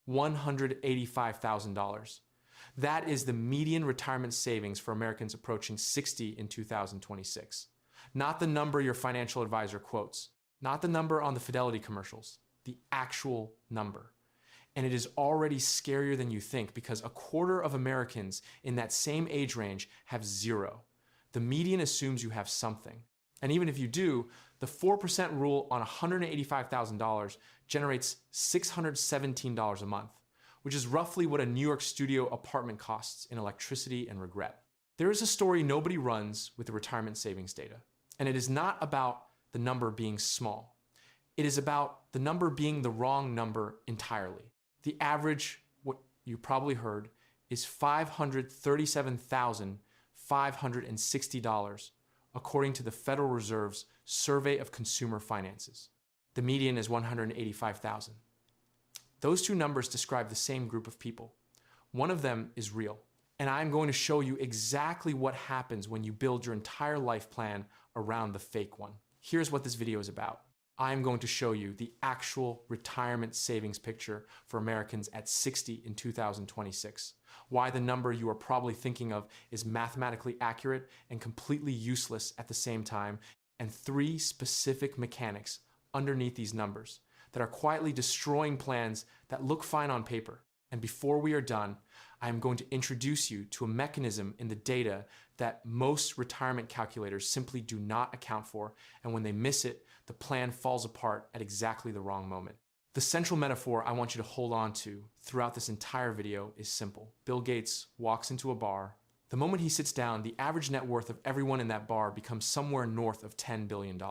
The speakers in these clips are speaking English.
$185,000. That is the median retirement savings for Americans approaching 60 in 2026. Not the number your financial advisor quotes, not the number on the Fidelity commercials, the actual number. And it is already scarier than you think because a quarter of Americans in that same age range have zero. The median assumes you have something. And even if you do, the 4% rule on $185,000 generates $617 a month, which is roughly what a New York studio apartment costs in electricity and regret. There is a story nobody runs with the retirement savings data, and it is not about the number being small. It is about the number being the wrong number entirely. The average, what you probably heard, is $537,560, according to the Federal Reserve's Survey of Consumer Finances. The median is $185,000. Those two numbers describe the same group of people. One of them is real, and I'm going to show you exactly what happens when you build your entire life plan around the fake one. Here's what this video is about. I'm going to show you the actual retirement savings picture for Americans at 60 in 2026. Why the number you are probably thinking of is mathematically accurate and completely useless at the same time, and 3 specific mechanics underneath these numbers that are quietly destroying plans that look fine on paper. And before we are done, I am going to introduce you to a mechanism in the data that most retirement calculators simply do not account for, and when they miss it, the plan falls apart at exactly the wrong moment. The central metaphor I want you to hold on to throughout this entire video is simple. Bill Gates walks into a bar. The moment he sits down, the average net worth of everyone in that bar becomes somewhere north of $10 billion.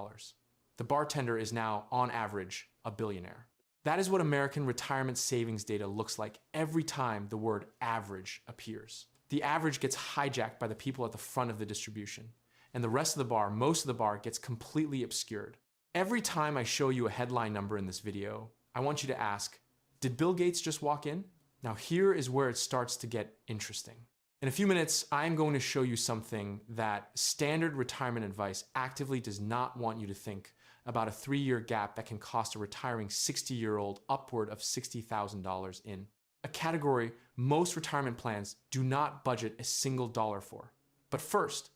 The bartender is now, on average, a billionaire. That is what American retirement savings data looks like every time the word average appears. The average gets hijacked by the people at the front of the distribution, and the rest of the bar, most of the bar, gets completely obscured. Every time I show you a headline number in this video, I want you to ask, did Bill Gates just walk in? Now here is where it starts to get interesting. In a few minutes, I'm going to show you something that standard retirement advice actively does not want you to think about: a 3-year gap that can cost a retiring 60-year-old upward of $60,000 in a category most retirement plans do not budget a single dollar for. But first,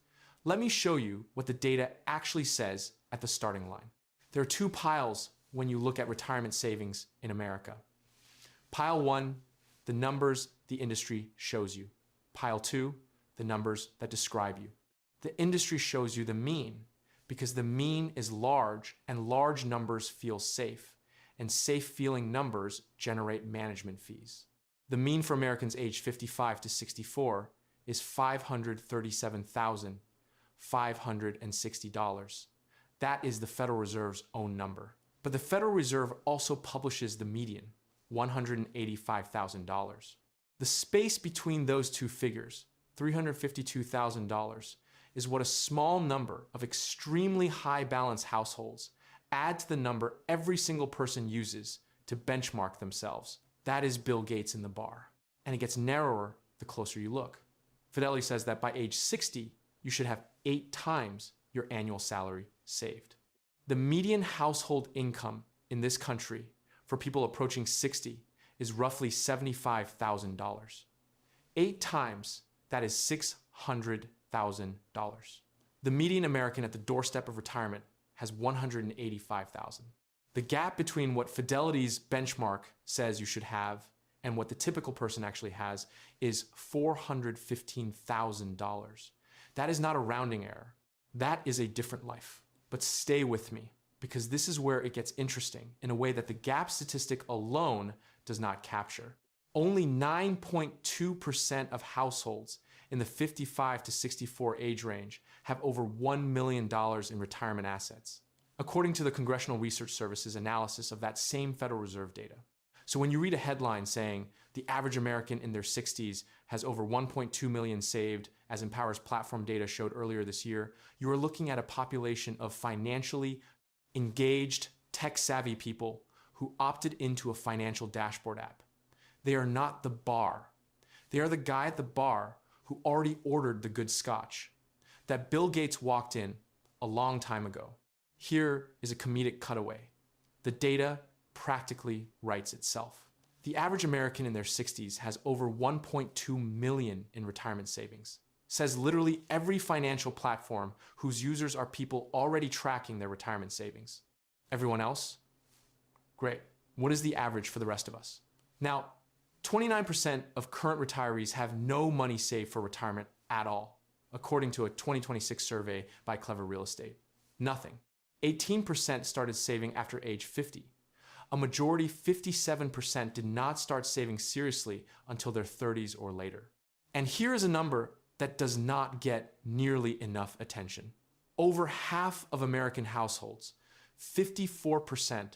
let me show you what the data actually says at the starting line. There are 2 piles when you look at retirement savings in America. Pile 1, the numbers the industry shows you. Pile 2, the numbers that describe you. The industry shows you the mean, because the mean is large and large numbers feel safe, and safe feeling numbers generate management fees. The mean for Americans aged 55 to 64 is $537,560. That is the Federal Reserve's own number. But the Federal Reserve also publishes the median, $185,000. The space between those two figures, $352,000, is what a small number of extremely high balance households add to the number every single person uses to benchmark themselves. That is Bill Gates in the bar. And it gets narrower the closer you look. Fidelity says that by age 60, you should have 8 times your annual salary saved. The median household income in this country for people approaching 60 is roughly $75,000. 8 times, that is $600,000. The median American at the doorstep of retirement has $185,000. The gap between what Fidelity's benchmark says you should have and what the typical person actually has is $415,000. That is not a rounding error. That is a different life. But stay with me, because this is where it gets interesting in a way that the gap statistic alone does not capture. Only 9.2% of households in the 55 to 64 age range have over $1 million in retirement assets, according to the Congressional Research Service's analysis of that same Federal Reserve data. So when you read a headline saying the average American in their 60s has over 1.2 million saved, as Empower's platform data showed earlier this year, you are looking at a population of financially engaged, tech-savvy people who opted into a financial dashboard app. They are not the bar. They are the guy at the bar who already ordered the good scotch that Bill Gates walked in a long time ago. Here is a comedic cutaway. The data practically writes itself. The average American in their 60s has over 1.2 million in retirement savings. Says literally every financial platform whose users are people already tracking their retirement savings. Everyone else? Great. What is the average for the rest of us? Now, 29% of current retirees have no money saved for retirement at all, according to a 2026 survey by Clever Real Estate. Nothing. 18% started saving after age 50. A majority, 57%, did not start saving seriously until their 30s or later. And here is a number that does not get nearly enough attention. Over half of American households, 54%,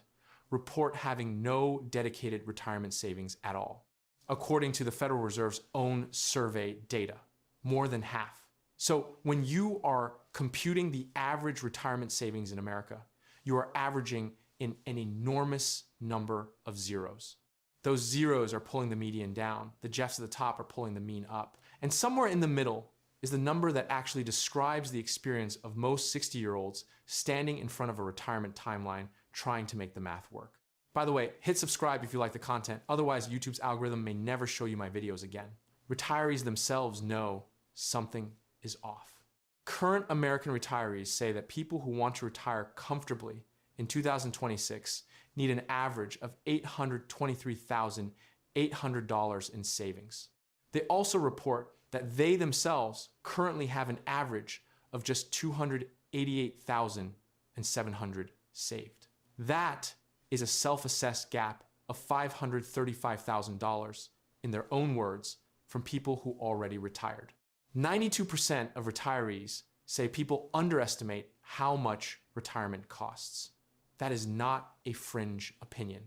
report having no dedicated retirement savings at all, according to the Federal Reserve's own survey data. More than half. So when you are computing the average retirement savings in America, you are averaging in an enormous number of zeros. Those zeros are pulling the median down. The Jeffs at the top are pulling the mean up. And somewhere in the middle is the number that actually describes the experience of most 60-year-olds standing in front of a retirement timeline trying to make the math work. By the way, hit subscribe if you like the content. Otherwise, YouTube's algorithm may never show you my videos again. Retirees themselves know something is off. Current American retirees say that people who want to retire comfortably in 2026 need an average of $823,800 in savings. They also report that they themselves currently have an average of just $288,700 saved. That is a self-assessed gap of $535,000, in their own words, from people who already retired. 92% of retirees say people underestimate how much retirement costs. That is not a fringe opinion.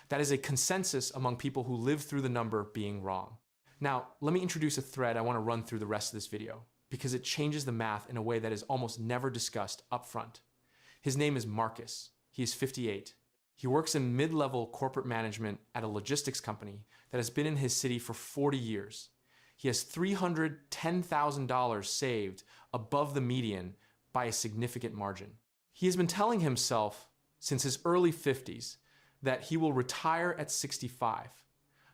That is a consensus among people who live through the number being wrong. Now, let me introduce a thread I want to run through the rest of this video, because it changes the math in a way that is almost never discussed up front. His name is Marcus. He is 58. He works in mid-level corporate management at a logistics company that has been in his city for 40 years. He has $310,000 saved above the median by a significant margin. He has been telling himself since his early 50s that he will retire at 65.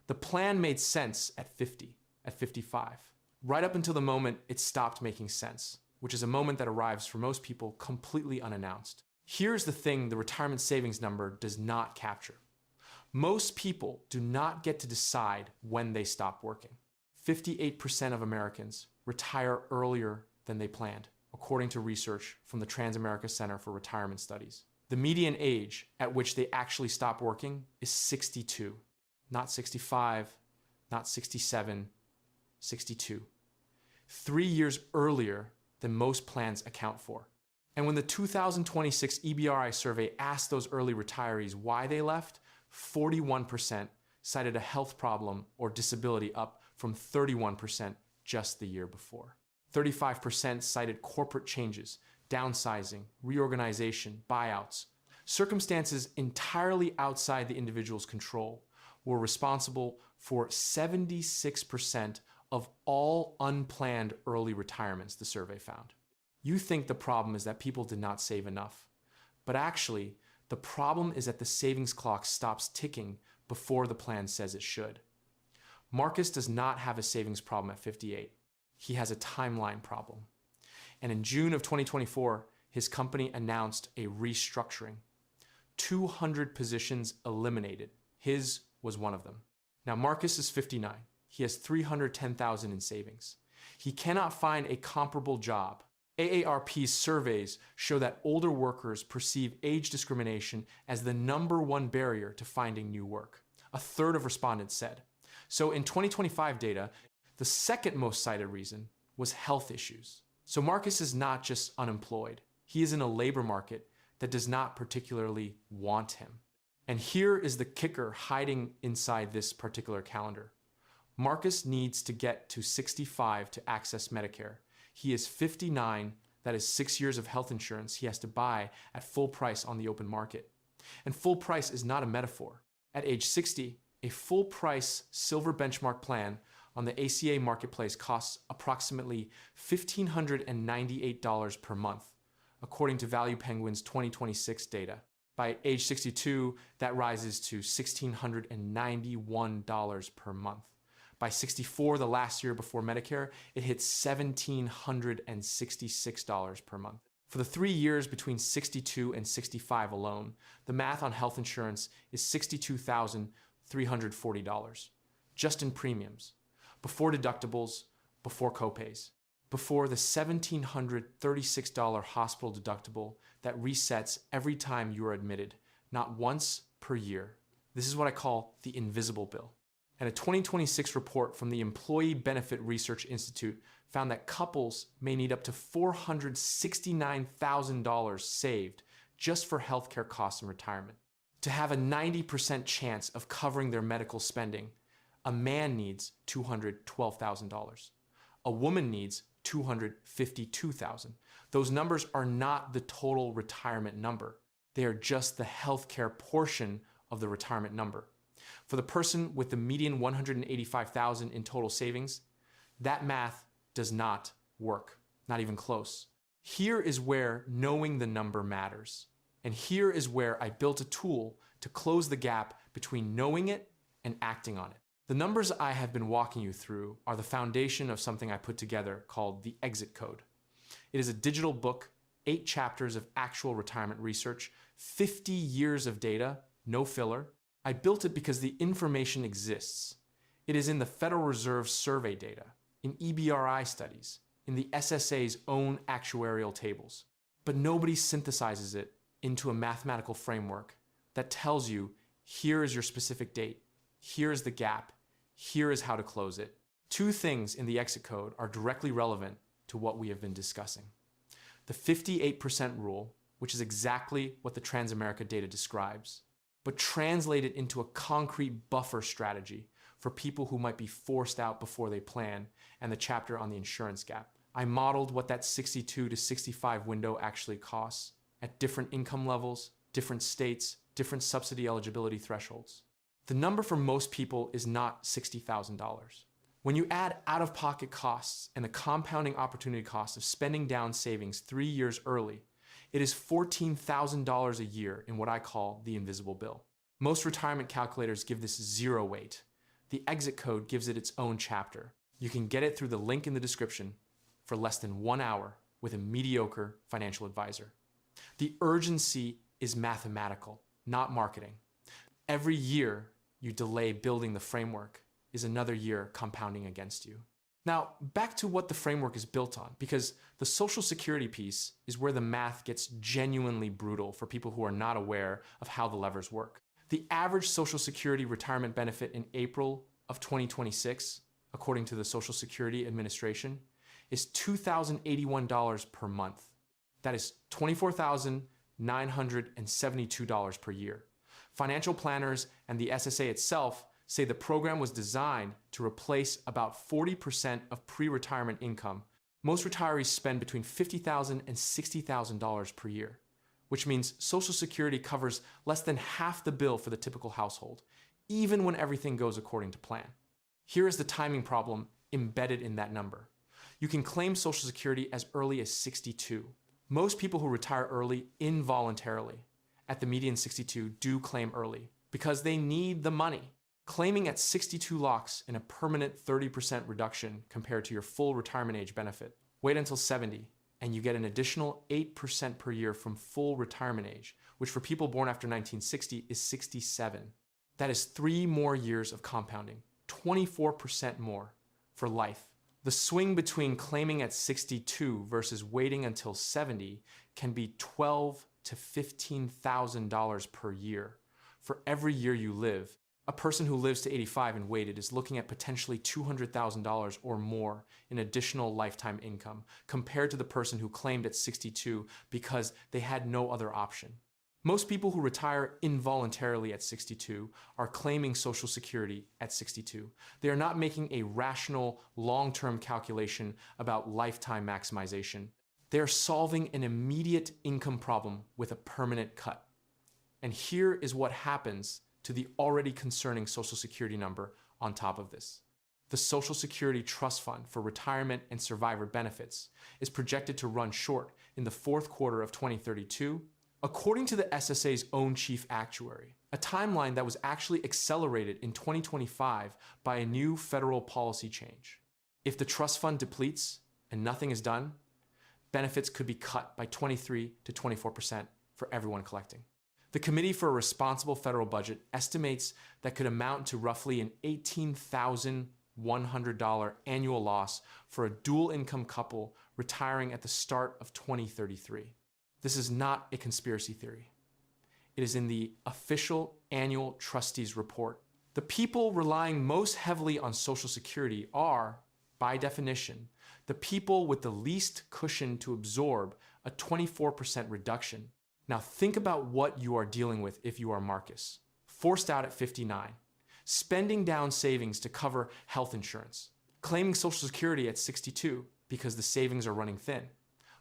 The plan made sense at 50, at 55, right up until the moment it stopped making sense, which is a moment that arrives for most people completely unannounced. Here's the thing the retirement savings number does not capture. Most people do not get to decide when they stop working. 58% of Americans retire earlier than they planned, according to research from the Transamerica Center for Retirement Studies. The median age at which they actually stop working is 62, not 65, not 67, 62. 3 years earlier than most plans account for. And when the 2026 EBRI survey asked those early retirees why they left, 41% cited a health problem or disability, up from 31% just the year before. 35% cited corporate changes, downsizing, reorganization, buyouts. Circumstances entirely outside the individual's control were responsible for 76% of all unplanned early retirements, the survey found. You think the problem is that people did not save enough, but actually, the problem is that the savings clock stops ticking before the plan says it should. Marcus does not have a savings problem at 58. He has a timeline problem. And in June of 2024, his company announced a restructuring. 200 positions eliminated. His was one of them. Now, Marcus is 59. He has $310,000 in savings. He cannot find a comparable job. AARP's surveys show that older workers perceive age discrimination as the #1 barrier to finding new work. A third of respondents said. So in 2025 data, the second most cited reason was health issues. So Marcus is not just unemployed. He is in a labor market that does not particularly want him. And here is the kicker hiding inside this particular calendar. Marcus needs to get to 65 to access Medicare. He is 59, that is 6 years of health insurance he has to buy at full price on the open market. And full price is not a metaphor. At age 60, a full price silver benchmark plan on the ACA marketplace costs approximately $1,598 per month, according to Value Penguin's 2026 data. By age 62, that rises to $1,691 per month. By 64, the last year before Medicare, it hits $1,766 per month. For the 3 years between 62 and 65 alone, the math on health insurance is $62,340, just in premiums, before deductibles, before copays, before the $1,736 hospital deductible that resets every time you are admitted, not once per year. This is what I call the invisible bill. And a 2026 report from the Employee Benefit Research Institute found that couples may need up to $469,000 saved just for healthcare costs in retirement. To have a 90% chance of covering their medical spending, a man needs $212,000. A woman needs $252,000. Those numbers are not the total retirement number. They are just the healthcare portion of the retirement number. For the person with the median $185,000 in total savings, that math does not work, not even close. Here is where knowing the number matters. And here is where I built a tool to close the gap between knowing it and acting on it. The numbers I have been walking you through are the foundation of something I put together called the Exit Code. It is a digital book, 8 chapters of actual retirement research, 50 years of data, no filler. I built it because the information exists. It is in the Federal Reserve survey data, in EBRI studies, in the SSA's own actuarial tables. But nobody synthesizes it into a mathematical framework that tells you, here is your specific date, here is the gap, here is how to close it. 2 things in the Exit Code are directly relevant to what we have been discussing. The 58% rule, which is exactly what the Transamerica data describes, but translate it into a concrete buffer strategy for people who might be forced out before they plan, and the chapter on the insurance gap. I modeled what that 62 to 65 window actually costs at different income levels, different states, different subsidy eligibility thresholds. The number for most people is not $60,000. When you add out-of-pocket costs and the compounding opportunity cost of spending down savings 3 years early, it is $14,000 a year in what I call the invisible bill. Most retirement calculators give this 0 weight. The Exit Code gives it its own chapter. You can get it through the link in the description for less than 1 hour with a mediocre financial advisor. The urgency is mathematical, not marketing. Every year you delay building the framework is another year compounding against you. Now, back to what the framework is built on, because the Social Security piece is where the math gets genuinely brutal for people who are not aware of how the levers work. The average Social Security retirement benefit in April of 2026, according to the Social Security Administration, is $2,081 per month. That is $24,972 per year. Financial planners and the SSA itself say the program was designed to replace about 40% of pre-retirement income. Most retirees spend between $50,000 and $60,000 per year, which means Social Security covers less than half the bill for the typical household, even when everything goes according to plan. Here is the timing problem embedded in that number. You can claim Social Security as early as 62. Most people who retire early involuntarily, at the median 62, do claim early because they need the money. Claiming at 62 locks in a permanent 30% reduction compared to your full retirement age benefit. Wait until 70 and you get an additional 8% per year from full retirement age, which for people born after 1960 is 67. That is 3 more years of compounding, 24% more for life. The swing between claiming at 62 versus waiting until 70 can be $12,000 to $15,000 per year. For every year you live, a person who lives to 85 and waited is looking at potentially $200,000 or more in additional lifetime income compared to the person who claimed at 62 because they had no other option. Most people who retire involuntarily at 62 are claiming Social Security at 62. They are not making a rational, long-term calculation about lifetime maximization. They are solving an immediate income problem with a permanent cut. And here is what happens to the already concerning Social Security number on top of this. The Social Security Trust Fund for Retirement and Survivor Benefits is projected to run short in the 4th quarter of 2032 According to the SSA's own chief actuary, a timeline that was actually accelerated in 2025 by a new federal policy change. If the trust fund depletes and nothing is done, benefits could be cut by 23 to 24% for everyone collecting. The Committee for a Responsible Federal Budget estimates that could amount to roughly an $18,100 annual loss for a dual income couple retiring at the start of 2033. This is not a conspiracy theory. It is in the official annual trustees report. The people relying most heavily on Social Security are, by definition, the people with the least cushion to absorb a 24% reduction. Now think about what you are dealing with if you are Marcus. Forced out at 59, spending down savings to cover health insurance, claiming Social Security at 62 because the savings are running thin,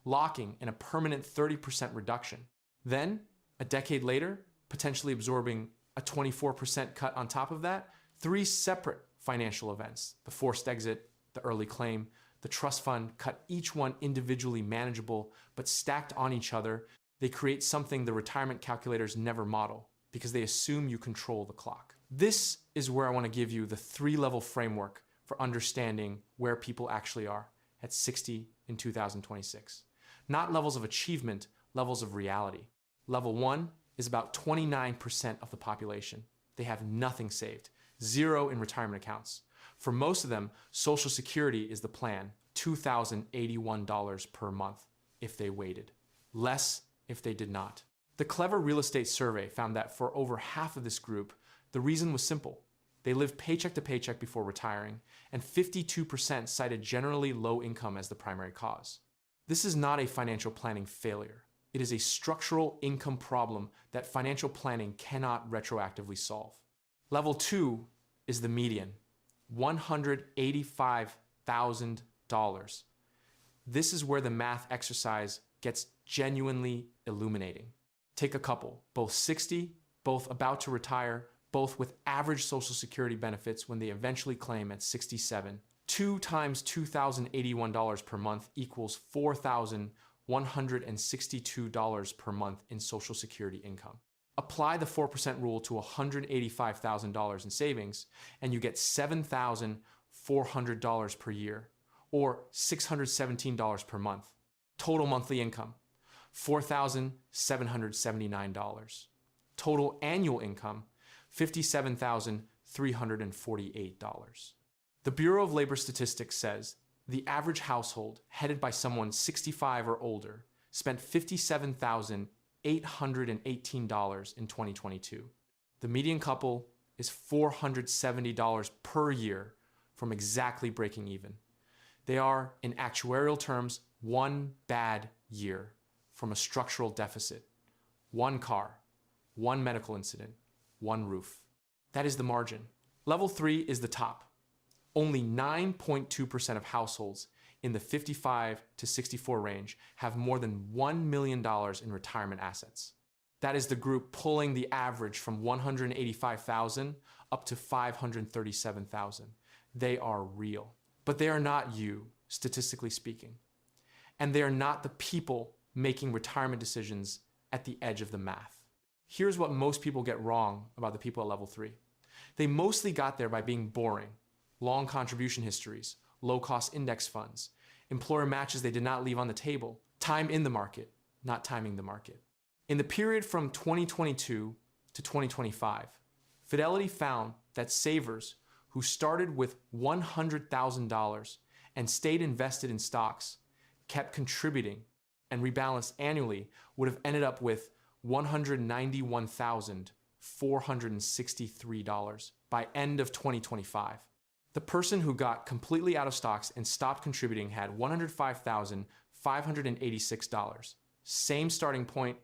locking in a permanent 30% reduction. Then, a decade later, potentially absorbing a 24% cut on top of that, 3 separate financial events: the forced exit, the early claim, the trust fund, cut each one individually manageable, but stacked on each other. They create something the retirement calculators never model because they assume you control the clock. This is where I want to give you the 3-level framework for understanding where people actually are at 60 in 2026. Not levels of achievement, levels of reality. Level 1 is about 29% of the population. They have nothing saved, 0 in retirement accounts. For most of them, Social Security is the plan, $2,081 per month if they waited. Less if they did not. The Clever Real Estate Survey found that for over half of this group, the reason was simple. They lived paycheck to paycheck before retiring, and 52% cited generally low income as the primary cause. This is not a financial planning failure. It is a structural income problem that financial planning cannot retroactively solve. Level 2 is the median, $185,000. This is where the math exercise gets genuinely illuminating. Take a couple, both 60, both about to retire, both with average Social Security benefits when they eventually claim at 67. 2 times $2,081 per month equals $4,162 per month in Social Security income. Apply the 4% rule to $185,000 in savings, and you get $7,400 per year, or $617 per month. Total monthly income, $4,779. Total annual income, $57,348. The Bureau of Labor Statistics says the average household headed by someone 65 or older spent $57,818 in 2022. The median couple is $470 per year from exactly breaking even. They are, in actuarial terms, one bad year from a structural deficit. 1 car, 1 medical incident, 1 roof. That is the margin. Level 3 is the top. Only 9.2% of households in the 55 to 64 range have more than $1 million in retirement assets. That is the group pulling the average from $185,000 up to $537,000. They are real. But they are not you, statistically speaking. And they are not the people making retirement decisions at the edge of the math. Here's what most people get wrong about the people at level 3. They mostly got there by being boring. Long contribution histories, low-cost index funds, employer matches they did not leave on the table, time in the market, not timing the market. In the period from 2022 to 2025, Fidelity found that savers who started with $100,000 and stayed invested in stocks, kept contributing, and rebalanced annually would have ended up with $191,463 by end of 2025. The person who got completely out of stocks and stopped contributing had $105,586. Same starting point,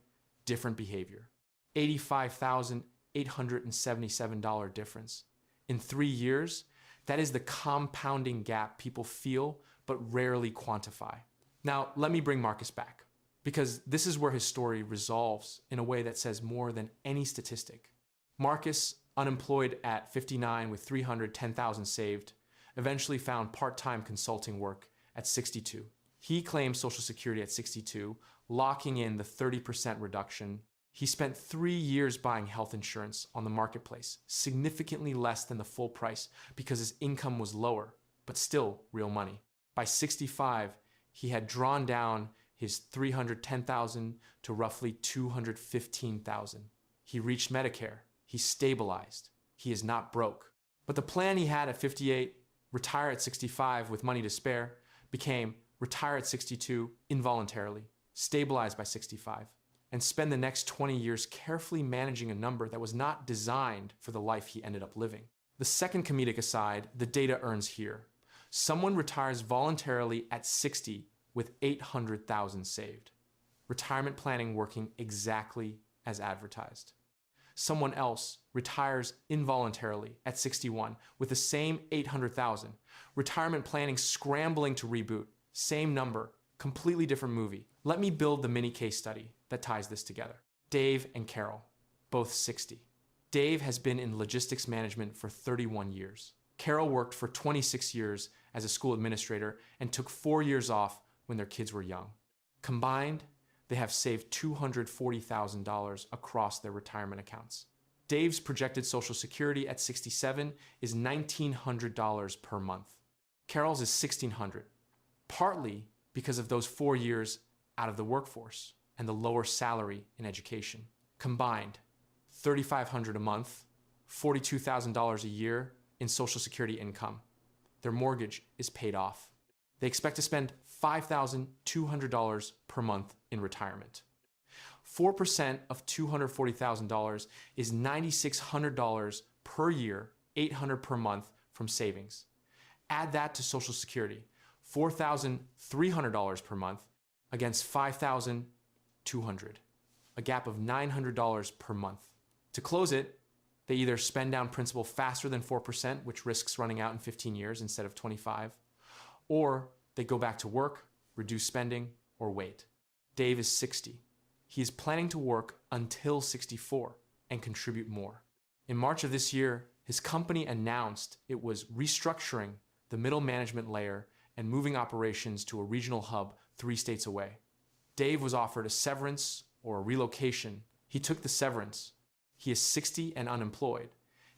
different behavior. $85,877 difference. In 3 years, that is the compounding gap people feel but rarely quantify. Now, let me bring Marcus back, because this is where his story resolves in a way that says more than any statistic. Marcus, unemployed at 59 with $310,000 saved, eventually found part-time consulting work at 62. He claimed Social Security at 62, locking in the 30% reduction He spent 3 years buying health insurance on the marketplace, significantly less than the full price because his income was lower, but still real money. By 65, he had drawn down his $310,000 to roughly $215,000. He reached Medicare. He stabilized. He is not broke. But the plan he had at 58, retire at 65 with money to spare, became retire at 62 involuntarily, stabilize by 65, and spend the next 20 years carefully managing a number that was not designed for the life he ended up living. The second comedic aside, the data earns here. Someone retires voluntarily at 60 with $800,000 saved. Retirement planning working exactly as advertised. Someone else retires involuntarily at 61 with the same $800,000. Retirement planning scrambling to reboot. Same number, completely different movie. Let me build the mini case study that ties this together. Dave and Carol, both 60. Dave has been in logistics management for 31 years. Carol worked for 26 years as a school administrator and took 4 years off when their kids were young. Combined, they have saved $240,000 across their retirement accounts. Dave's projected Social Security at 67 is $1,900 per month. Carol's is $1,600, partly because of those 4 years out of the workforce and the lower salary in education. Combined, $3,500 a month, $42,000 a year in Social Security income. Their mortgage is paid off. They expect to spend $5,200 per month in retirement. 4% of $240,000 is $9,600 per year, $800 per month from savings. Add that to Social Security, $4,300 per month against $5,200, a gap of $900 per month. To close it, they either spend down principal faster than 4%, which risks running out in 15 years instead of 25, or they go back to work, reduce spending, or wait. Dave is 60. He is planning to work until 64 and contribute more. In March of this year, his company announced it was restructuring the middle management layer and moving operations to a regional hub 3 states away. Dave was offered a severance or a relocation. He took the severance. He is 60 and unemployed,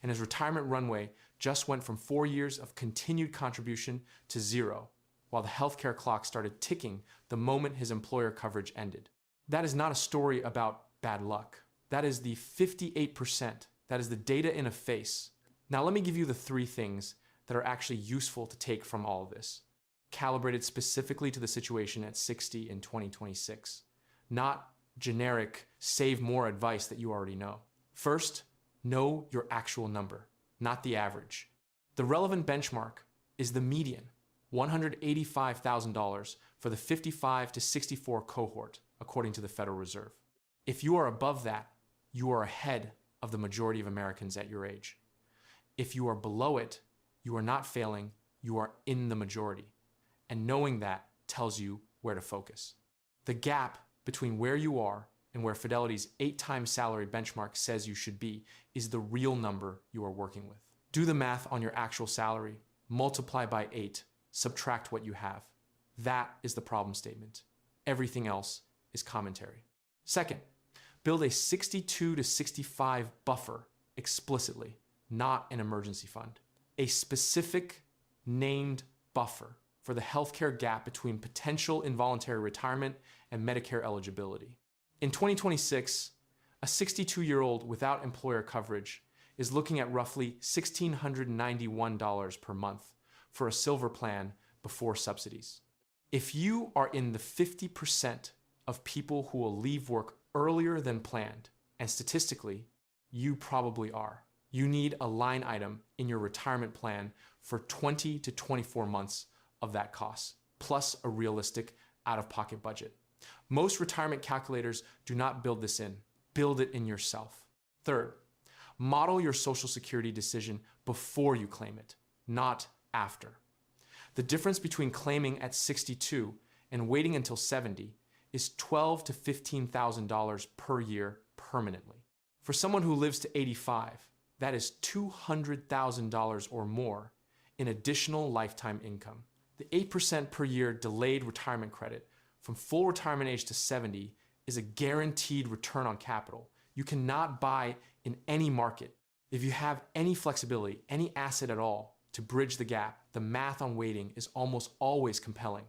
and his retirement runway just went from 4 years of continued contribution to 0, while the healthcare clock started ticking the moment his employer coverage ended. That is not a story about bad luck. That is the 58%. That is the data in a face. Now let me give you the 3 things that are actually useful to take from all of this, calibrated specifically to the situation at 60 in 2026, not generic save more advice that you already know. First, know your actual number, not the average. The relevant benchmark is the median, $185,000 for the 55 to 64 cohort, according to the Federal Reserve. If you are above that, you are ahead of the majority of Americans at your age. If you are below it, you are not failing, you are in the majority. And knowing that tells you where to focus. The gap between where you are and where Fidelity's 8 times salary benchmark says you should be is the real number you are working with. Do the math on your actual salary, multiply by 8, subtract what you have. That is the problem statement. Everything else is commentary. Second, build a 62 to 65 buffer explicitly, not an emergency fund. A specific named buffer for the healthcare gap between potential involuntary retirement and Medicare eligibility. In 2026, a 62-year-old without employer coverage is looking at roughly $1,691 per month for a silver plan before subsidies. If you are in the 50% of people who will leave work earlier than planned, and statistically, you probably are, you need a line item in your retirement plan for 20 to 24 months of that cost, plus a realistic out-of-pocket budget. Most retirement calculators do not build this in. Build it in yourself. Third, model your Social Security decision before you claim it, not after. The difference between claiming at 62 and waiting until 70 is $12,000 to $15,000 per year permanently. For someone who lives to 85, that is $200,000 or more in additional lifetime income. The 8% per year delayed retirement credit from full retirement age to 70 is a guaranteed return on capital. You cannot buy in any market. If you have any flexibility, any asset at all to bridge the gap, the math on weighting is almost always compelling.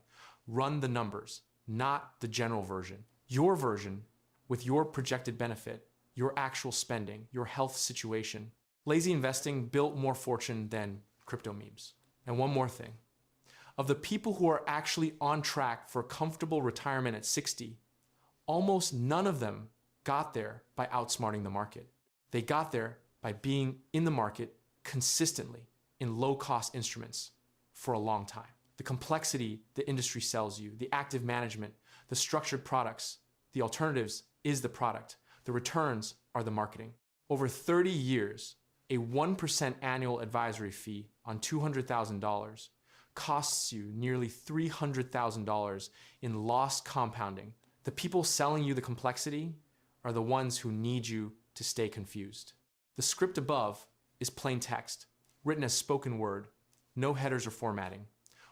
Run the numbers, not the general version. Your version, with your projected benefit, your actual spending, your health situation. Lazy investing built more fortune than crypto memes. And one more thing. Of the people who are actually on track for a comfortable retirement at 60, almost none of them got there by outsmarting the market. They got there by being in the market consistently in low-cost instruments for a long time. The complexity the industry sells you, the active management, the structured products, the alternatives is the product. The returns are the marketing. Over 30 years, a 1% annual advisory fee on $200,000 costs you nearly $300,000 in lost compounding. The people selling you the complexity are the ones who need you to stay confused. The script above is plain text, written as spoken word, no headers or formatting.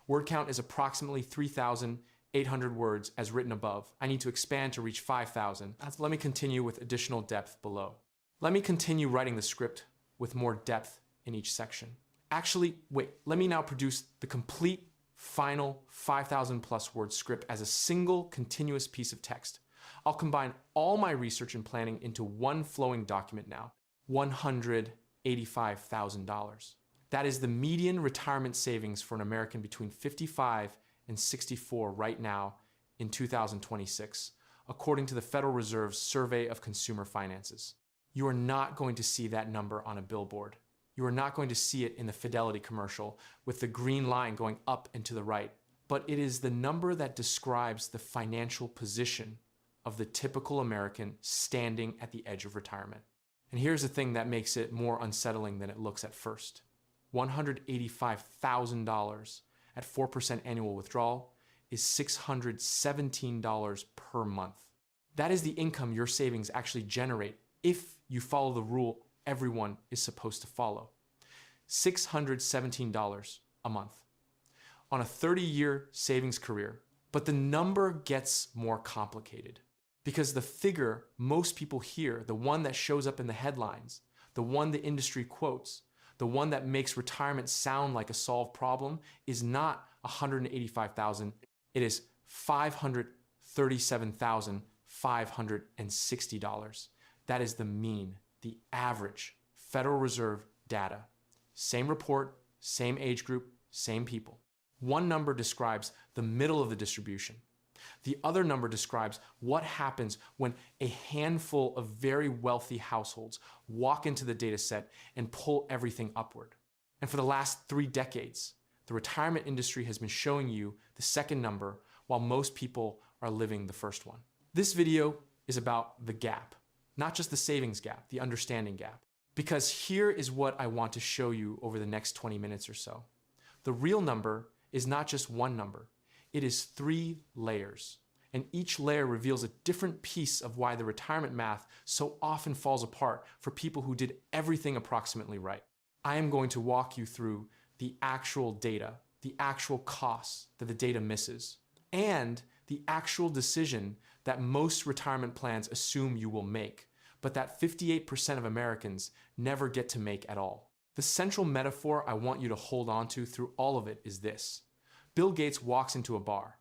Word count is approximately 3,800 words as written above. I need to expand to reach 5,000. Let me continue with additional depth below. Let me continue writing the script with more depth in each section. Actually, wait, let me now produce the complete final 5,000 plus word script as a single continuous piece of text. I'll combine all my research and planning into one flowing document now, $185,000. That is the median retirement savings for an American between 55 and 64 right now in 2026, according to the Federal Reserve's Survey of Consumer Finances. You are not going to see that number on a billboard. You are not going to see it in the Fidelity commercial with the green line going up and to the right, but it is the number that describes the financial position of the typical American standing at the edge of retirement. And here's the thing that makes it more unsettling than it looks at first. $185,000 at 4% annual withdrawal is $617 per month. That is the income your savings actually generate if you follow the rule everyone is supposed to follow. $617 a month on a 30-year savings career. But the number gets more complicated because the figure most people hear, the one that shows up in the headlines, the one the industry quotes, the one that makes retirement sound like a solved problem, is not $185,000. It is $537,560. That is the mean, the average Federal Reserve data. Same report, same age group, same people. One number describes the middle of the distribution. The other number describes what happens when a handful of very wealthy households walk into the data set and pull everything upward. And for the last 3 decades, the retirement industry has been showing you the second number while most people are living the first one. This video is about the gap, not just the savings gap, the understanding gap. Because here is what I want to show you over the next 20 minutes or so. The real number is not just one number. It is 3 layers. And each layer reveals a different piece of why the retirement math so often falls apart for people who did everything approximately right. I am going to walk you through the actual data, the actual costs that the data misses, and the actual decision that most retirement plans assume you will make, but that 58% of Americans never get to make at all. The central metaphor I want you to hold on to through all of it is this. Bill Gates walks into a bar.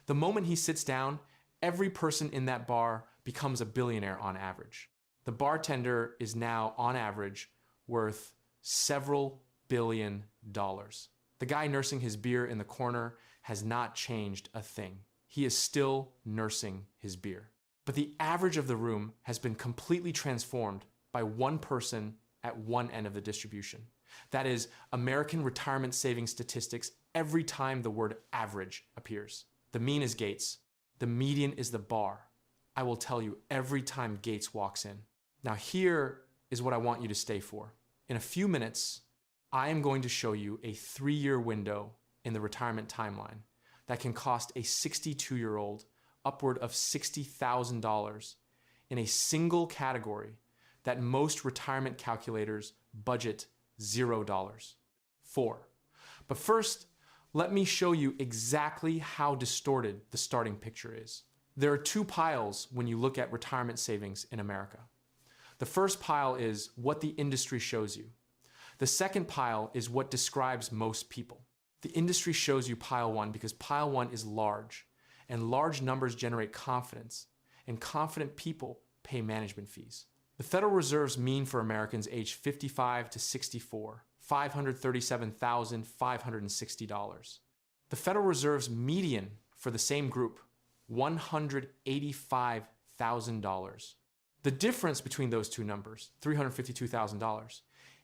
The moment he sits down, every person in that bar becomes a billionaire on average. The bartender is now, on average, worth several $billions. The guy nursing his beer in the corner has not changed a thing. He is still nursing his beer. But the average of the room has been completely transformed by one person at one end of the distribution. That is American retirement savings statistics every time the word average appears. The mean is Gates. The median is the bar. I will tell you every time Gates walks in. Now here is what I want you to stay for. In a few minutes, I am going to show you a 3-year window in the retirement timeline that can cost a 62-year-old upward of $60,000 in a single category that most retirement calculators budget $0 for. But first, let me show you exactly how distorted the starting picture is. There are two piles when you look at retirement savings in America. The first pile is what the industry shows you. The second pile is what describes most people. The industry shows you pile one because pile one is large, and large numbers generate confidence, and confident people pay management fees. The Federal Reserve's mean for Americans aged 55 to 64, $537,560. The Federal Reserve's median for the same group, $185,000. The difference between those two numbers, $352,000,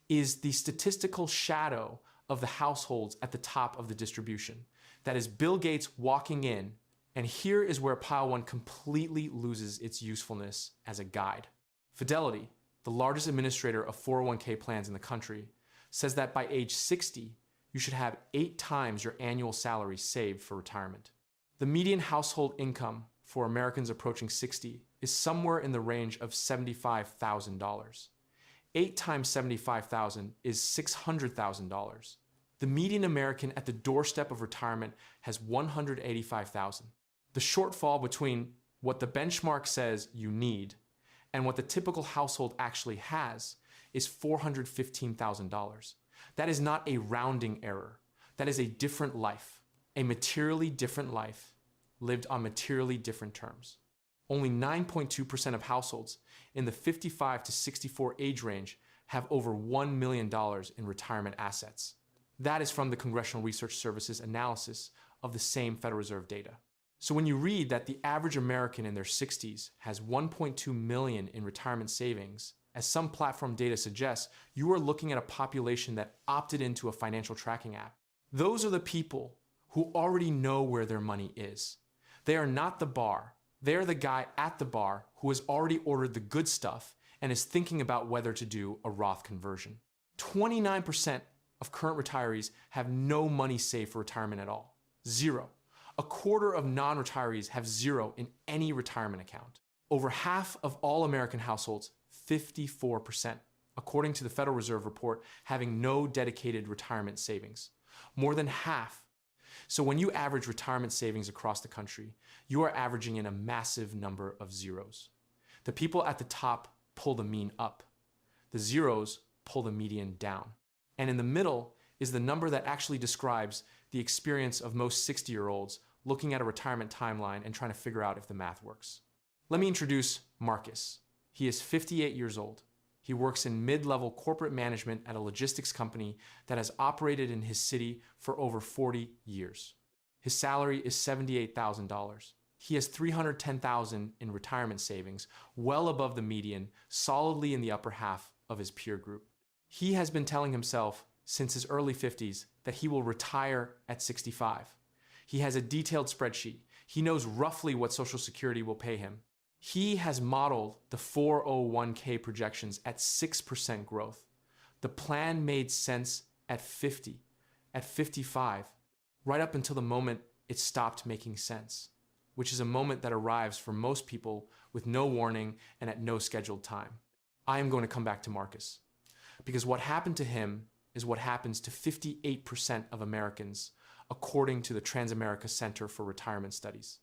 is the statistical shadow of the households at the top of the distribution. That is Bill Gates walking in, and here is where pile one completely loses its usefulness as a guide. Fidelity, the largest administrator of 401k plans in the country, says that by age 60, you should have 8 times your annual salary saved for retirement. The median household income for Americans approaching 60 is somewhere in the range of $75,000. 8 times $75,000 is $600,000. The median American at the doorstep of retirement has $185,000. The shortfall between what the benchmark says you need and what the typical household actually has is $415,000. That is not a rounding error. That is a different life, a materially different life lived on materially different terms. Only 9.2% of households in the 55 to 64 age range have over $1 million in retirement assets. That is from the Congressional Research Service's analysis of the same Federal Reserve data. So when you read that the average American in their 60s has 1.2 million in retirement savings, as some platform data suggests, you are looking at a population that opted into a financial tracking app. Those are the people who already know where their money is. They are not the bar. They are the guy at the bar who has already ordered the good stuff and is thinking about whether to do a Roth conversion. 29% of current retirees have no money saved for retirement at all. 0. A quarter of non-retirees have 0 in any retirement account. Over half of all American households, 54%, according to the Federal Reserve report, having no dedicated retirement savings. More than half. So when you average retirement savings across the country, you are averaging in a massive number of zeros. The people at the top pull the mean up. The zeros pull the median down. And in the middle is the number that actually describes the experience of most 60-year-olds looking at a retirement timeline and trying to figure out if the math works. Let me introduce Marcus. He is 58 years old. He works in mid-level corporate management at a logistics company that has operated in his city for over 40 years. His salary is $78,000. He has $310,000 in retirement savings, well above the median, solidly in the upper half of his peer group. He has been telling himself since his early 50s that he will retire at 65. He has a detailed spreadsheet. He knows roughly what Social Security will pay him. He has modeled the 401k projections at 6% growth. The plan made sense at 50, at 55, right up until the moment it stopped making sense, which is a moment that arrives for most people with no warning and at no scheduled time. I am going to come back to Marcus, because what happened to him is what happens to 58% of Americans, according to the Transamerica Center for Retirement Studies.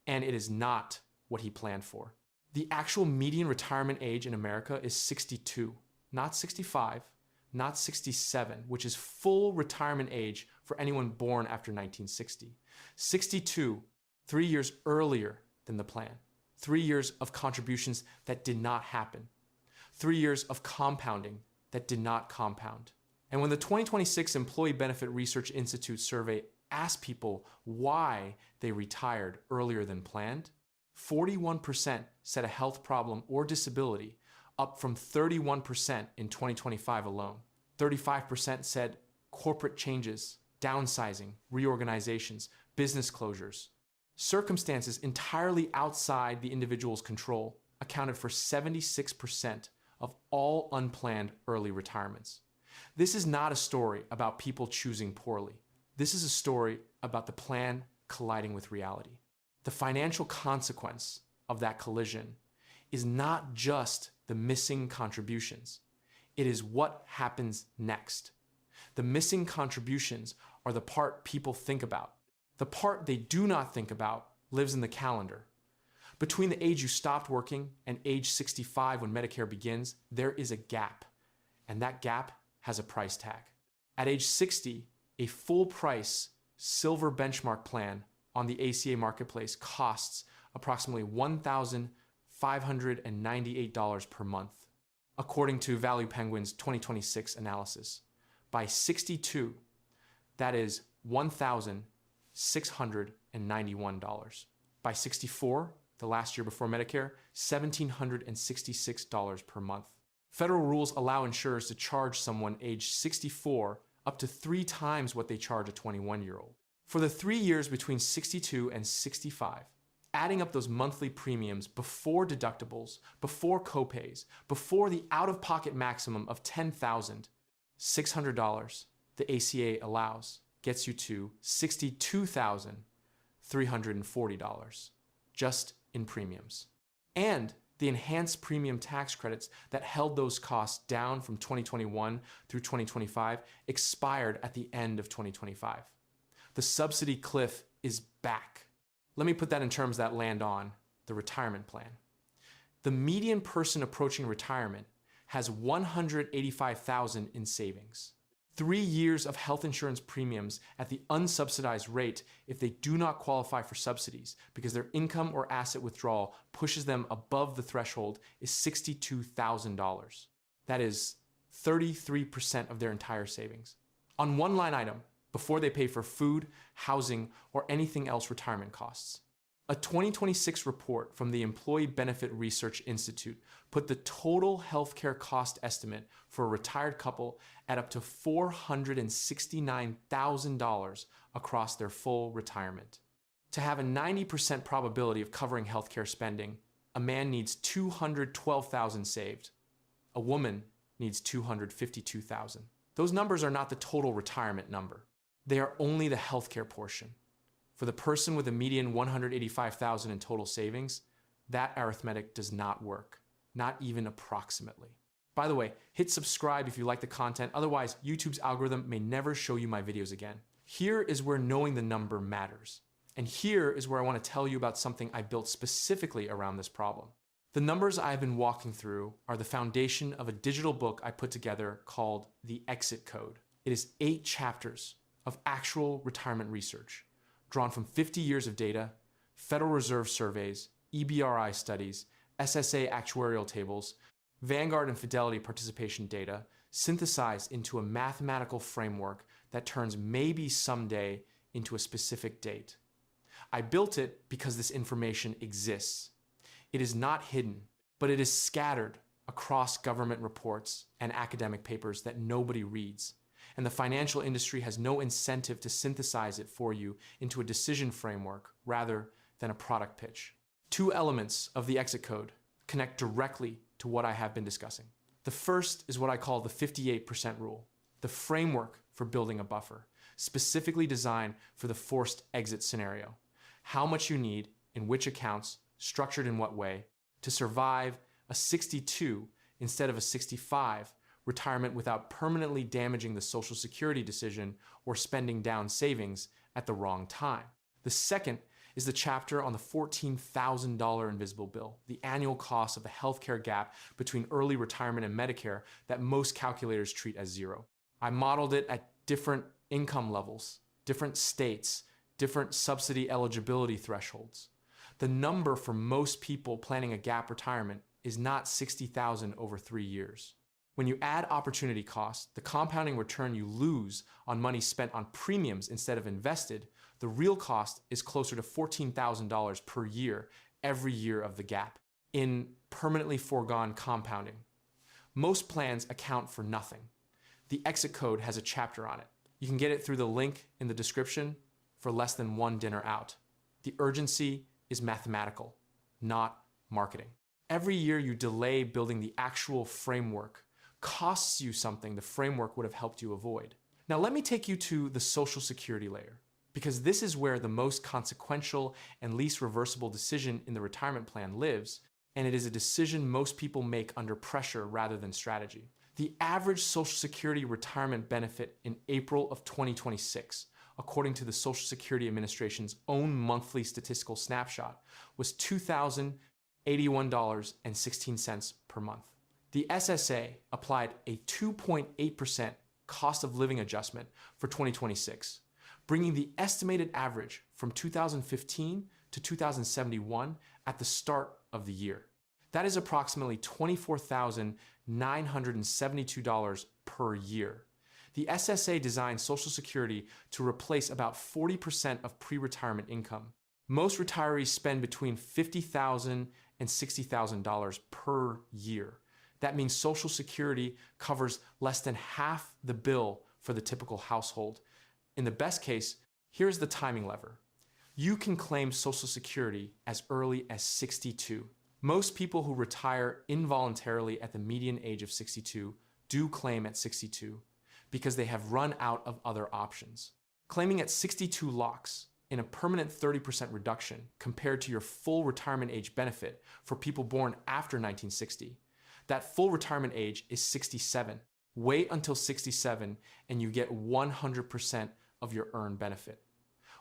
And it is not what he planned for. The actual median retirement age in America is 62, not 65, not 67, which is full retirement age for anyone born after 1960. 62, 3 years earlier than the plan. 3 years of contributions that did not happen. 3 years of compounding that did not compound. And when the 2026 Employee Benefit Research Institute survey asked people why they retired earlier than planned, 41% said a health problem or disability, up from 31% in 2025 alone. 35% said corporate changes, downsizing, reorganizations, business closures. Circumstances entirely outside the individual's control accounted for 76% of all unplanned early retirements. This is not a story about people choosing poorly. This is a story about the plan colliding with reality. The financial consequence of that collision is not just the missing contributions. It is what happens next. The missing contributions are the part people think about. The part they do not think about lives in the calendar. Between the age you stopped working and age 65 when Medicare begins, there is a gap, and that gap has a price tag. At age 60, a full price silver benchmark plan on the ACA marketplace costs approximately $1,598 per month, according to Value Penguin's 2026 analysis. By 62, that is $1,691. By 64, the last year before Medicare, $1,766 per month. Federal rules allow insurers to charge someone age 64 up to 3 times what they charge a 21-year-old. For the 3 years between 62 and 65, adding up those monthly premiums before deductibles, before copays, before the out-of-pocket maximum of $10,600 the ACA allows, gets you to $62,340 just in premiums. And the enhanced premium tax credits that held those costs down from 2021 through 2025 expired at the end of 2025. The subsidy cliff is back. Let me put that in terms that land on the retirement plan. The median person approaching retirement has $185,000 in savings. 3 years of health insurance premiums at the unsubsidized rate if they do not qualify for subsidies because their income or asset withdrawal pushes them above the threshold is $62,000. That is 33% of their entire savings. On one line item, before they pay for food, housing, or anything else retirement costs. A 2026 report from the Employee Benefit Research Institute put the total healthcare cost estimate for a retired couple at up to $469,000 across their full retirement. To have a 90% probability of covering healthcare spending, a man needs $212,000 saved. A woman needs $252,000. Those numbers are not the total retirement number. They are only the healthcare portion. For the person with a median $185,000 in total savings, that arithmetic does not work, not even approximately. By the way, hit subscribe if you like the content, otherwise YouTube's algorithm may never show you my videos again. Here is where knowing the number matters. And here is where I want to tell you about something I built specifically around this problem. The numbers I've been walking through are the foundation of a digital book I put together called The Exit Code. It is 8 chapters of actual retirement research, drawn from 50 years of data, Federal Reserve surveys, EBRI studies, SSA actuarial tables, Vanguard and Fidelity participation data, synthesized into a mathematical framework that turns maybe someday into a specific date. I built it because this information exists. It is not hidden, but it is scattered across government reports and academic papers that nobody reads. And the financial industry has no incentive to synthesize it for you into a decision framework rather than a product pitch. 2 elements of the exit code connect directly to what I have been discussing. The first is what I call the 58% rule, the framework for building a buffer, specifically designed for the forced exit scenario. How much you need, in which accounts, structured in what way, to survive a 62 instead of a 65 retirement without permanently damaging the Social Security decision or spending down savings at the wrong time. The second is the chapter on the $14,000 invisible bill, the annual cost of the healthcare gap between early retirement and Medicare that most calculators treat as zero. I modeled it at different income levels, different states, different subsidy eligibility thresholds. The number for most people planning a gap retirement is not $60,000 over 3 years. When you add opportunity cost, the compounding return you lose on money spent on premiums instead of invested, the real cost is closer to $14,000 per year every year of the gap in permanently foregone compounding. Most plans account for nothing. The exit code has a chapter on it. You can get it through the link in the description for less than 1 dinner out. The urgency is mathematical, not marketing. Every year you delay building the actual framework costs you something the framework would have helped you avoid. Now let me take you to the Social Security layer, because this is where the most consequential and least reversible decision in the retirement plan lives, and it is a decision most people make under pressure rather than strategy. The average Social Security retirement benefit in April of 2026 according to the Social Security Administration's own monthly statistical snapshot, was $2,081.16 per month. The SSA applied a 2.8% cost of living adjustment for 2026, bringing the estimated average from 2015 to 2071 at the start of the year. That is approximately $24,972 per year. The SSA designed Social Security to replace about 40% of pre-retirement income. Most retirees spend between $50,000 and $60,000 per year. That means Social Security covers less than half the bill for the typical household. In the best case, here's the timing lever. You can claim Social Security as early as 62. Most people who retire involuntarily at the median age of 62 do claim at 62 because they have run out of other options. Claiming at 62 locks in a permanent 30% reduction compared to your full retirement age benefit for people born after 1960. That full retirement age is 67. Wait until 67 and you get 100% of your earned benefit.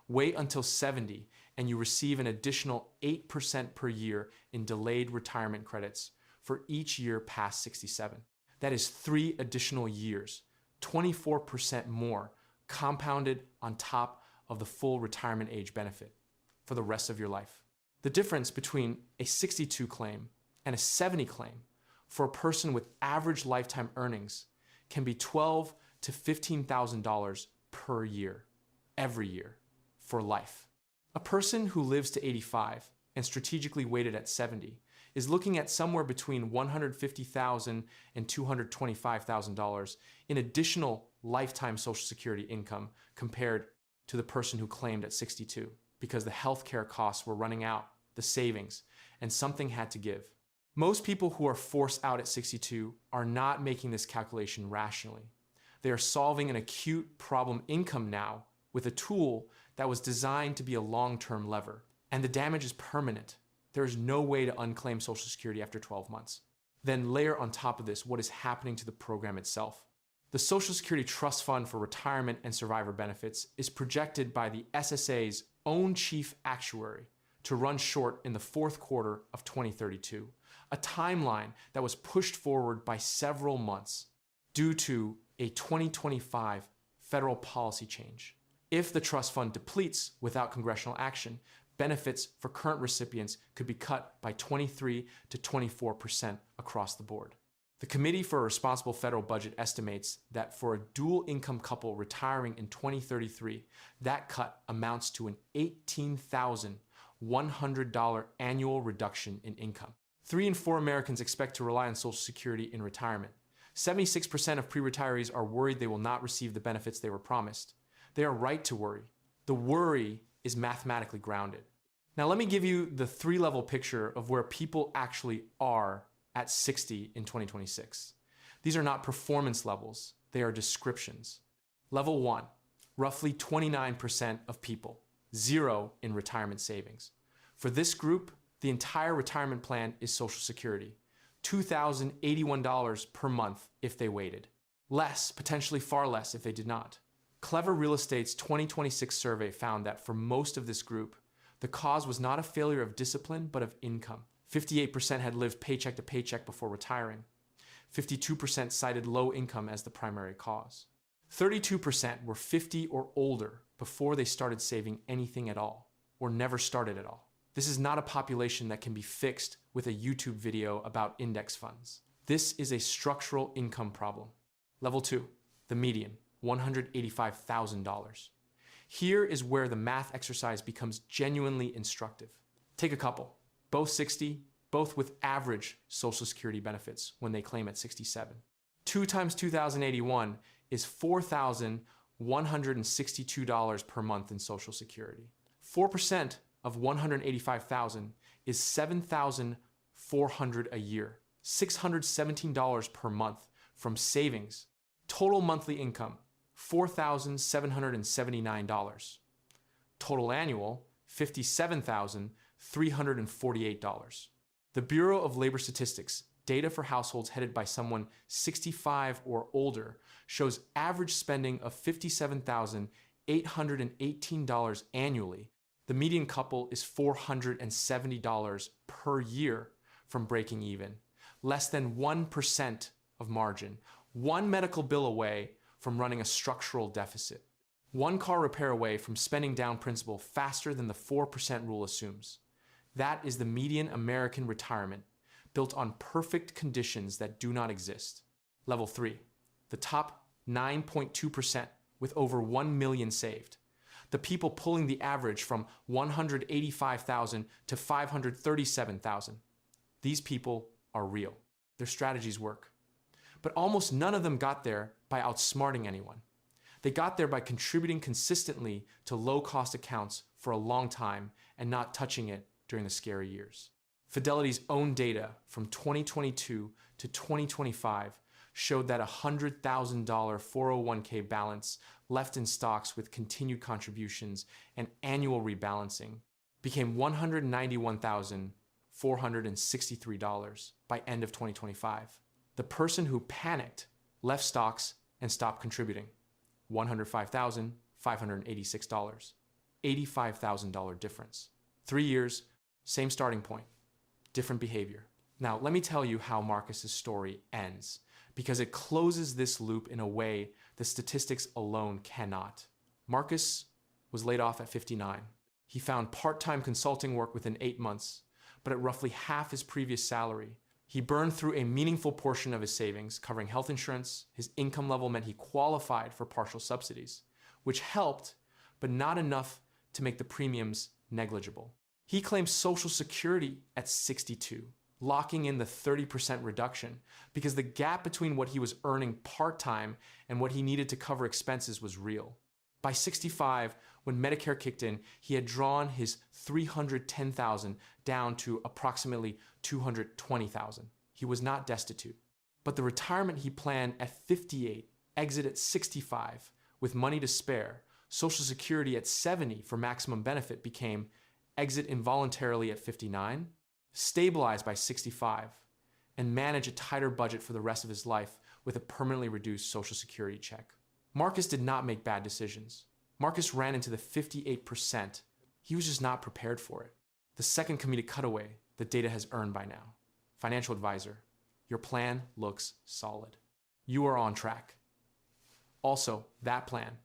Wait until 70 and you receive an additional 8% per year in delayed retirement credits for each year past 67. That is 3 additional years, 24% more, compounded on top of the full retirement age benefit for the rest of your life. The difference between a 62 claim and a 70 claim for a person with average lifetime earnings can be $12,000 to $15,000 per year, every year, for life. A person who lives to 85 and strategically weighted at 70 is looking at somewhere between $150,000 and $225,000 in additional lifetime Social Security income compared to the person who claimed at 62, because the healthcare costs were running out, the savings, and something had to give. Most people who are forced out at 62 are not making this calculation rationally. They are solving an acute problem income now with a tool that was designed to be a long-term lever. And the damage is permanent. There is no way to unclaim Social Security after 12 months. Then layer on top of this what is happening to the program itself. The Social Security Trust Fund for Retirement and Survivor Benefits is projected by the SSA's own chief actuary to run short in the fourth quarter of 2032, a timeline that was pushed forward by several months due to a 2025 federal policy change. If the trust fund depletes without congressional action, benefits for current recipients could be cut by 23 to 24% across the board. The Committee for a Responsible Federal Budget estimates that for a dual income couple retiring in 2033, that cut amounts to an $18,100 annual reduction in income. 3 in 4 Americans expect to rely on Social Security in retirement. 76% of pre-retirees are worried they will not receive the benefits they were promised. They are right to worry. The worry is mathematically grounded. Now let me give you the 3-level picture of where people actually are at 60 in 2026. These are not performance levels, they are descriptions. Level 1, roughly 29% of people, 0 in retirement savings. For this group, the entire retirement plan is Social Security, $2,081 per month if they waited. Less, potentially far less if they did not. Clever Real Estate's 2026 survey found that for most of this group, the cause was not a failure of discipline, but of income. 58% had lived paycheck to paycheck before retiring. 52% cited low income as the primary cause. 32% were 50 or older before they started saving anything at all, or never started at all. This is not a population that can be fixed with a YouTube video about index funds. This is a structural income problem. Level 2, the median, $185,000. Here is where the math exercise becomes genuinely instructive. Take a couple, both 60, both with average Social Security benefits when they claim at 67. 2 times 2,081 is $4,162 per month in Social Security. 4% of 185,000 is $7,400 a year, $617 per month from savings. Total monthly income, $4,779. Total annual, $57,348. The Bureau of Labor Statistics data for households headed by someone 65 or older shows average spending of $57,800 $818 annually, the median couple is $470 per year from breaking even, less than 1% of margin, one medical bill away from running a structural deficit, one car repair away from spending down principal faster than the 4% rule assumes. That is the median American retirement, built on perfect conditions that do not exist. Level 3, the top 9.2% with over 1 million saved. The people pulling the average from 185,000 to 537,000. These people are real. Their strategies work. But almost none of them got there by outsmarting anyone. They got there by contributing consistently to low-cost accounts for a long time and not touching it during the scary years. Fidelity's own data from 2022 to 2025 showed that a $100,000 401k balance left in stocks with continued contributions and annual rebalancing became $191,463 by end of 2025. The person who panicked left stocks and stopped contributing. $105,586. $85,000 difference. 3 years, same starting point, different behavior. Now, let me tell you how Marcus's story ends, because it closes this loop in a way the statistics alone cannot. Marcus was laid off at 59. He found part-time consulting work within 8 months, but at roughly half his previous salary. He burned through a meaningful portion of his savings, covering health insurance. His income level meant he qualified for partial subsidies, which helped, but not enough to make the premiums negligible. He claimed Social Security at 62, locking in the 30% reduction because the gap between what he was earning part-time and what he needed to cover expenses was real. By 65, when Medicare kicked in, he had drawn his $310,000 down to approximately $220,000. He was not destitute. But the retirement he planned at 58, exit at 65, with money to spare, Social Security at 70 for maximum benefit became exit involuntarily at 59, stabilize by 65, and manage a tighter budget for the rest of his life with a permanently reduced Social Security check. Marcus did not make bad decisions. Marcus ran into the 58%. He was just not prepared for it. The second comedic cutaway the data has earned by now. Financial advisor, your plan looks solid. You are on track. Also, that plan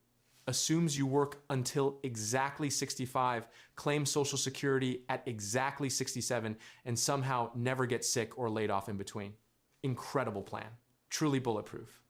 assumes you work until exactly 65, claim Social Security at exactly 67, and somehow never get sick or laid off in between. Incredible plan. Truly bulletproof.